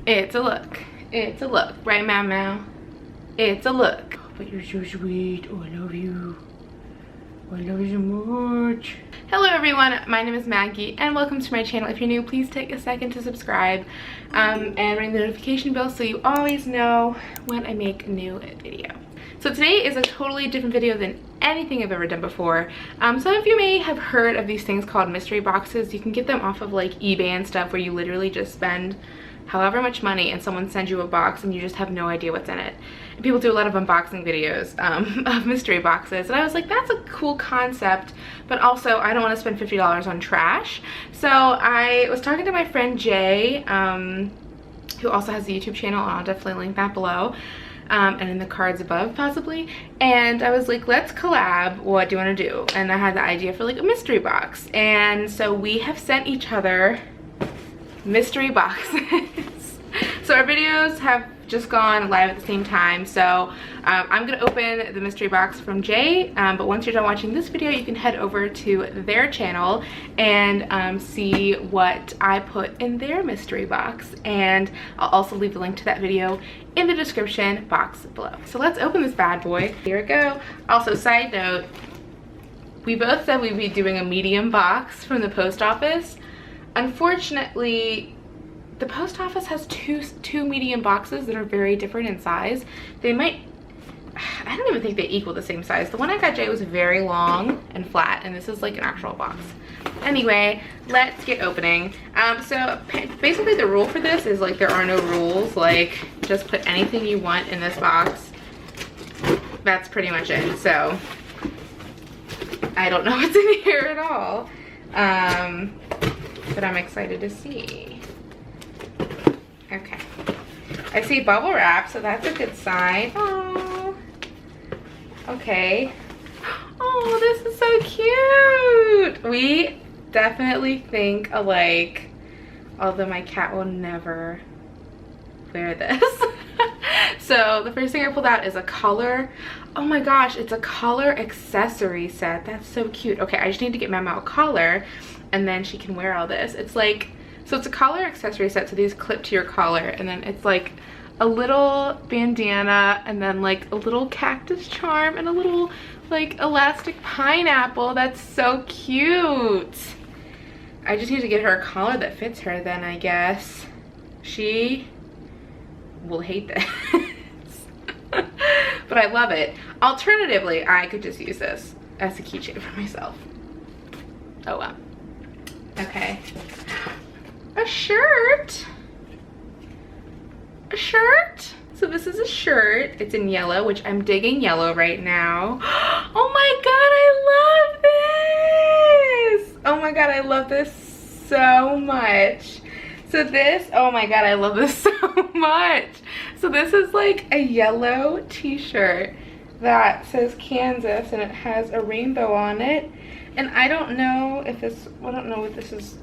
It's a look. It's a look. Right, Mau? It's a look. But you're so sweet. Oh, I love you. I love you so much. Hello everyone, my name is Maggie and welcome to my channel. If you're new, please take a second to subscribe and ring the notification bell so you always know when I make a new video. So today is a totally different video than anything I've ever done before. Some of you may have heard of these things called mystery boxes. You can get them off of like eBay and stuff, where you literally just spend however much money and someone sends you a box and you just have no idea what's in it. And people do a lot of unboxing videos of mystery boxes, and I was like, that's a cool concept, but also I don't want to spend $50 on trash. So I was talking to my friend Jay, who also has a YouTube channel, and I'll definitely link that below, and in the cards above possibly, and I was like, let's collab. What do you want to do? And I had the idea for like a mystery box, and so we have sent each other mystery boxes. So our videos have just gone live at the same time, so I'm gonna open the mystery box from Jay, but once you're done watching this video, you can head over to their channel and see what I put in their mystery box, and I'll also leave the link to that video in the description box below. So let's open this bad boy. Here we go. Also, side note, we both said we'd be doing a medium box from the post office. Unfortunately, the post office has two medium boxes that are very different in size. They might, I don't even think they equal the same size. The one I got Jay was very long and flat, and this is like an actual box. Anyway, let's get opening. So basically the rule for this is like there are no rules. Like, just put anything you want in this box. That's pretty much it. So I don't know what's in here at all. But I'm excited to see. Okay. I see bubble wrap, so that's a good sign. Oh. Okay. Oh, this is so cute. We definitely think alike, although my cat will never wear this. So the first thing I pulled out is a color. Oh my gosh, it's a collar accessory set. That's so cute. Okay, I just need to get Mama a collar, and then she can wear all this. It's like, so it's a collar accessory set, so these clip to your collar, and then it's like a little bandana, and then like a little cactus charm, and a little like elastic pineapple. That's so cute. I just need to get her a collar that fits her then, I guess. She will hate this. But I love it. Alternatively, I could just use this as a keychain for myself. Oh well. Okay. A shirt. A shirt. So this is a shirt. It's in yellow, which I'm digging yellow right now. Oh my god, I love this. Oh my god, I love this so much. So this, oh my god, I love this so much. So this is like a yellow t-shirt that says Kansas, and it has a rainbow on it. And I don't know if this, I don't know if this is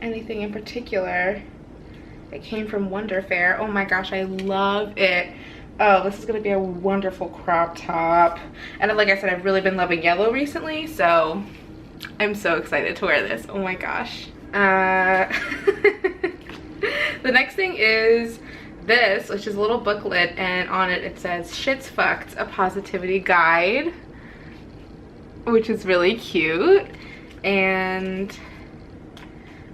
anything in particular. It came from Wonder Fair. Oh my gosh, I love it. Oh, this is gonna be a wonderful crop top. And like I said, I've really been loving yellow recently, so I'm so excited to wear this. Oh my gosh. The next thing is this, which is a little booklet, and on it it says Shit's Fucked, a positivity guide, which is really cute. And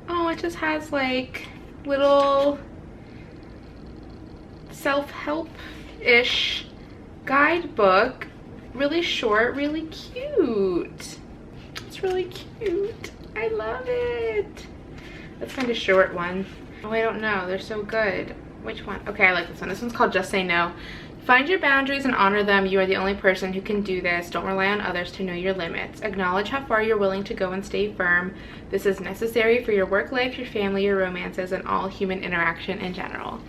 oh, it just has like little self-help-ish guidebook, really short, really cute. It's really cute. I love it. Let's find a short one. Oh, I don't know, they're so good. Which one? Okay, I like this one. This one's called Just Say No. Find your boundaries and honor them. You are the only person who can do this. Don't rely on others to know your limits. Acknowledge how far you're willing to go and stay firm. This is necessary for your work life, your family, your romances, and all human interaction in general.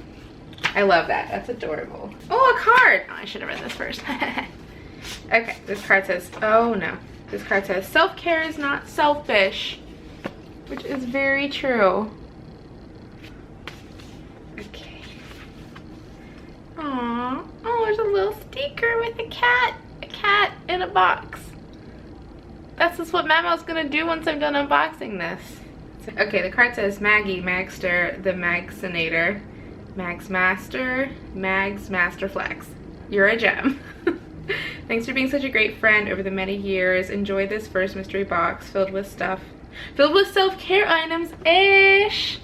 I love that. That's adorable. Oh, a card. Oh, I should have read this first. Okay, this card says, oh no. This card says, self-care is not selfish, which is very true. Okay. Aww. Oh, there's a little sticker with a cat in a box. That's just what Mama's gonna do once I'm done unboxing this. Okay, the card says Maggie, Magster, the Magcinator. Mag's Master Flex. You're a gem. Thanks for being such a great friend over the many years. Enjoy this first mystery box filled with self-care items-ish.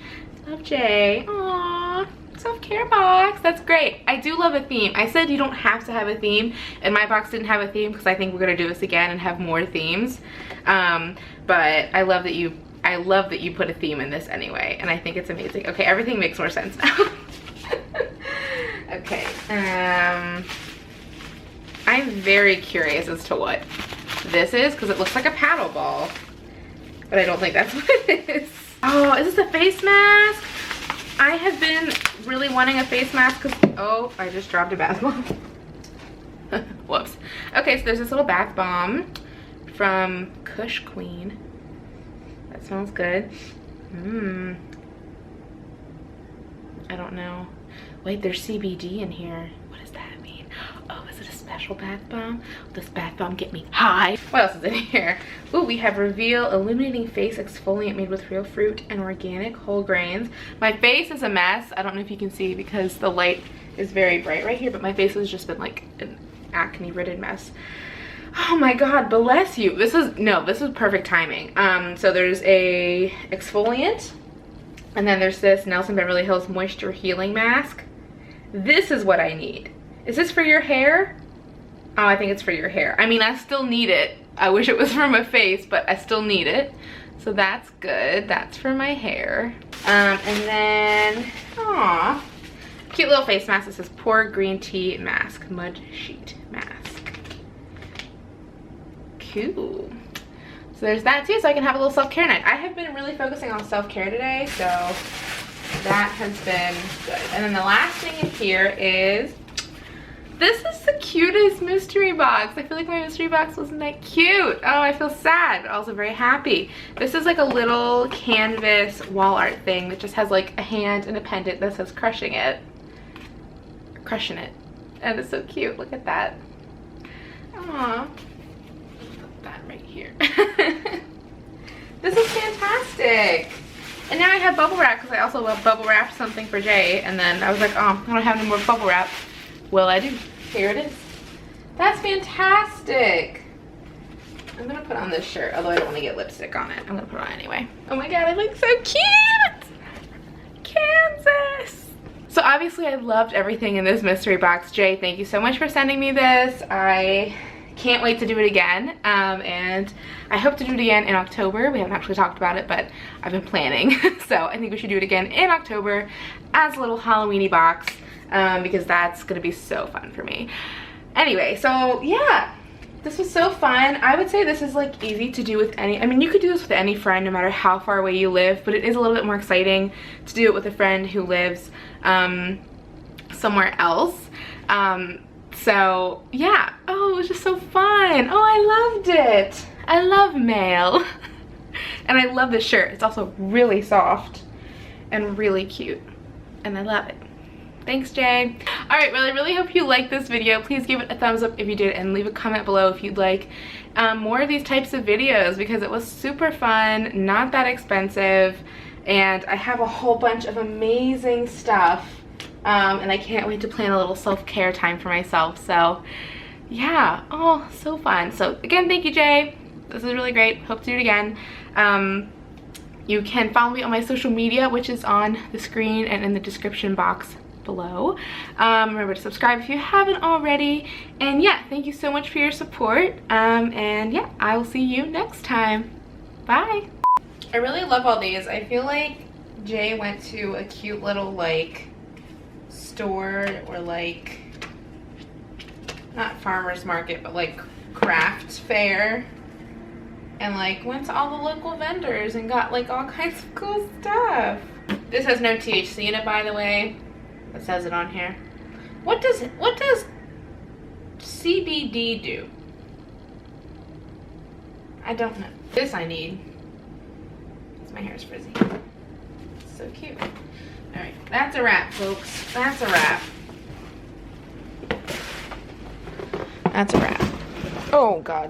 Love, Jay. Aww. Self-care box. That's great. I do love a theme. I said you don't have to have a theme, and my box didn't have a theme because I think we're gonna do this again and have more themes. But I love that you put a theme in this anyway, and I think it's amazing. Okay, everything makes more sense now. Okay. I'm very curious as to what this is because it looks like a paddle ball, but I don't think that's what it is. Oh, is this a face mask? I have been really wanting a face mask because, oh, I just dropped a bath bomb. Whoops. Okay, so there's this little bath bomb from Kush Queen. That smells good. I don't know. Wait, there's CBD in here. What does that mean? Oh, is it a special bath bomb? Will this bath bomb get me high? What else is in here? Ooh, we have Reveal Illuminating Face Exfoliant made with real fruit and organic whole grains. My face is a mess. I don't know if you can see because the light is very bright right here, but my face has just been like an acne-ridden mess. Oh my God, bless you. This is perfect timing. So there's a exfoliant, and then there's this Nelson Beverly Hills Moisture Healing Mask. This is what I need. Is this for your hair? Oh, I think it's for your hair. I mean, I still need it. I wish it was for my face, but I still need it. So that's good. That's for my hair. And then, aw, cute little face mask. This says Pour Green Tea Mask, Mud Sheet Mask. Cool. So there's that too, so I can have a little self-care night. I have been really focusing on self-care today, so that has been good. And then the last thing in here is, this is the cutest mystery box. I feel like my mystery box wasn't that cute. Oh, I feel sad, but also very happy. This is like a little canvas wall art thing that just has like a hand and a pendant that says crushing it. Crushing it. And it's so cute, look at that. Aww. Put that right here. This is fantastic. And now I have bubble wrap because I also love bubble wrap something for Jay. And then I was like, oh, I don't have any more bubble wrap. Well, I do. Here it is. That's fantastic. I'm gonna put on this shirt, although I don't want to get lipstick on it. I'm gonna put it on anyway. Oh my God, I look so cute. Kansas. So obviously I loved everything in this mystery box. Jay, thank you so much for sending me this. I can't wait to do it again. And I hope to do it again in October. We haven't actually talked about it, but I've been planning. So I think we should do it again in October as a little Halloween-y box. Because that's gonna be so fun for me. Anyway, so yeah, this was so fun. I would say this is like easy to do with any, I mean, you could do this with any friend no matter how far away you live, but it is a little bit more exciting to do it with a friend who lives somewhere else. So yeah, oh, it was just so fun. Oh, I loved it. I love mail. And I love this shirt. It's also really soft and really cute, and I love it. Thanks, Jay. All right, well, I really hope you liked this video. Please give it a thumbs up if you did, and leave a comment below if you'd like more of these types of videos, because it was super fun, not that expensive, and I have a whole bunch of amazing stuff, and I can't wait to plan a little self-care time for myself. So yeah, oh, so fun. So again, thank you, Jay. This is really great. Hope to do it again. You can follow me on my social media, which is on the screen and in the description box below. Remember to subscribe if you haven't already, and yeah, thank you so much for your support, and yeah, I will see you next time. Bye. I really love all these. I feel like Jay went to a cute little like store, or like not farmer's market, but like craft fair, and like went to all the local vendors and got like all kinds of cool stuff. This has no THC in it, by the way. It says it on here. What does CBD do? I don't know. This I need. Because my hair is frizzy. It's so cute. Alright, that's a wrap, folks. That's a wrap. That's a wrap. Oh, God.